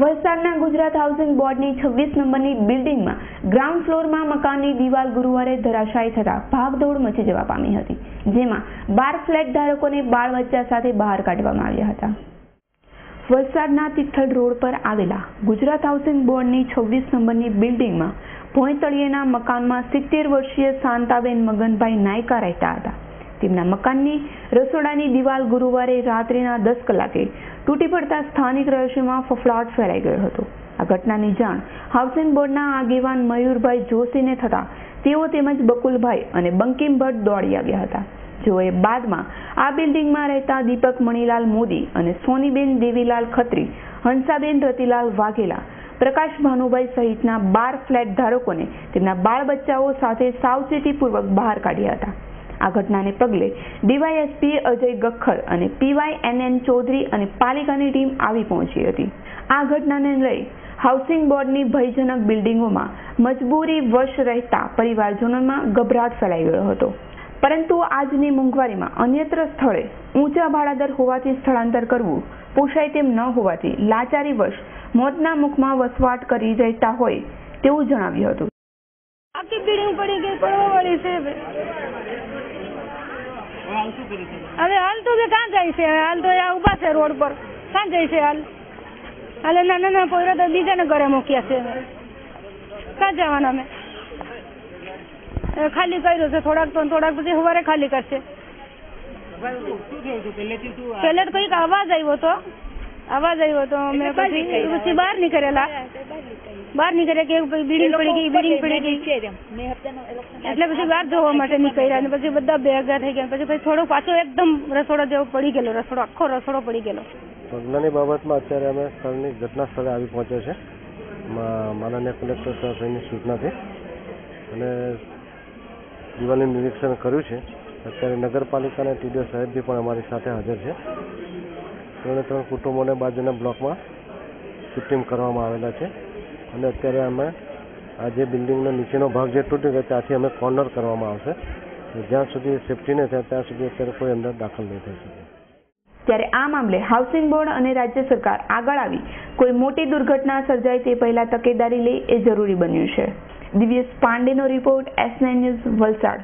વલસાડના ગુજરાત હાઉસિંગ બોર્ડની 26 નંબરની બિલ્ડિંગમાં ગ્રાઉન્ડ ફ્લોરમાં મકાનની દિવાલ ગુરુવારે ધરાશાયી થતા ભાગદોડ મચી જવા પામી હતી, જેમાં 12 ફ્લેટ ધારકોને બાળ બચ્ચા સાથે બહાર કાઢવામાં આવ્યા હતા। વલસાડના તિથલ રોડ પર આવેલા ગુજરાત હાઉસિંગ બોર્ડની 26 નંબરની બિલ્ડિંગમાં ભોંયતળિયેના મકાનમાં 70 વર્ષીય શાંતાબેન મગનભાઈ નાયકા રહેતા હતા। તેમના મકાનની રસોડાની દિવાલ ગુરુવારે રાત્રિના 10 કલાકે તૂટી પડતા સ્થાનિક રહીશોમાં ફફડાટ ફેલાઈ ગયો હતો। આ ઘટનાની જાણ હાઉસિંગ બોર્ડના આગેવાન મયુરભાઈ જોશીને થતા તેઓ તેમજ બકુલભાઈ અને બંકિમ ભટ્ટ દોડી આવ્યા હતા, જેઓએ બાદમાં આ બિલ્ડિંગમાં રહેતા દીપક મણીલાલ મોદી અને સોનીબેન દેવીલાલ ખત્રી, હંસાબેન રતિલાલ વાઘેલા, પ્રકાશ ભાનુભાઈ સહિતના 12 ફ્લેટ ધારકોને તેમના બાળ બચ્ચાઓ સાથે સાવચેતીપૂર્વક બહાર કાઢ્યા હતા। આ ઘટનાને પગલે ડીવાયએસપી અજય ગખ્ખર અને પીવાયએનએન ચૌધરી અને પાલિકાની ટીમ આવી પહોંચી હતી। આ ઘટનાને લઈ હાઉસિંગ બોર્ડની ભયજનક બિલ્ડિંગોમાં મજબૂરી વશ રહેતા પરિવારજનોમાં ગભરાટ ફેલાઈ ગયો હતો, પરંતુ આજની મોંઘવારીમાં અન્યત્ર સ્થળે ઊંચા ભાડાદર હોવાથી સ્થળાંતર કરવું પોષાય તેમ ન હોવાથી લાચારી વશ મોતના મુખમાં વસવાટ કરી રહેતા હોય તેવું જણાવ્યું હતું। આખી બિલ્ડિંગ પડી ગઈ, પડવા વાળી છે। હવે હાલ તો ક્યાં જાય છે? હાલ તો ઉભા છે રોડ પર, ક્યાં જાય છે? હાલ નાના પોયરા તો બીજાને ઘરે મૂક્યા છે, ક્યાં જવાના? અમે ખાલી કર્યું છે થોડાક પછી સવારે ખાલી કરશે। પહેલે તો કઈક અવાજ આવ્યો હતો અમે પછી બહાર નીકળ્યા કે બિલ્ડિંગ પડી ગઈ એટલે પછી બહાર જોવા માટે નીકળ્યા અને પછી બધા ભેગા થઈ ગયા। પછી થોડો પાછો એકદમ રસોડો જેવો પડી ગયેલો, આખો રસોડો પડી ગયેલો। ઘટનાની બાબતમાં અત્યારે અમે ઘટના સ્થળે આવી પહોંચ્યા છે માનનીય કલેક્ટર સાહેબની સૂચનાથી અને દિવાલનું નિરીક્ષણ કર્યું છે। અત્યારે નગરપાલિકાના ટીડીઓ સાહેબ બી પણ અમારી સાથે હાજર છે। 3 કુટુંબોને બાજુના બ્લોકમાં શિફ્ટિંગ કરવામાં આવેલા છે અને અત્યારે અમે આ જે બિલ્ડિંગનો નીચેનો ભાગ જે તૂટી ગયો ત્યાંથી અમે કોર્નર કરવામાં આવશે। જ્યાં સુધી સેફટી ન થાય ત્યાં સુધી અત્યારે કોઈ અંદર દાખલ નહીં થઈ શકે। ત્યારે આ મામલે હાઉસિંગ બોર્ડ અને રાજ્ય સરકાર આગળ આવી કોઈ મોટી દુર્ઘટના સર્જાય તે પહેલા તકેદારી લે એ જરૂરી બન્યું છે। દિવ્યેશ પાંડેનો રિપોર્ટ, S9 ન્યૂઝ, વલસાડ।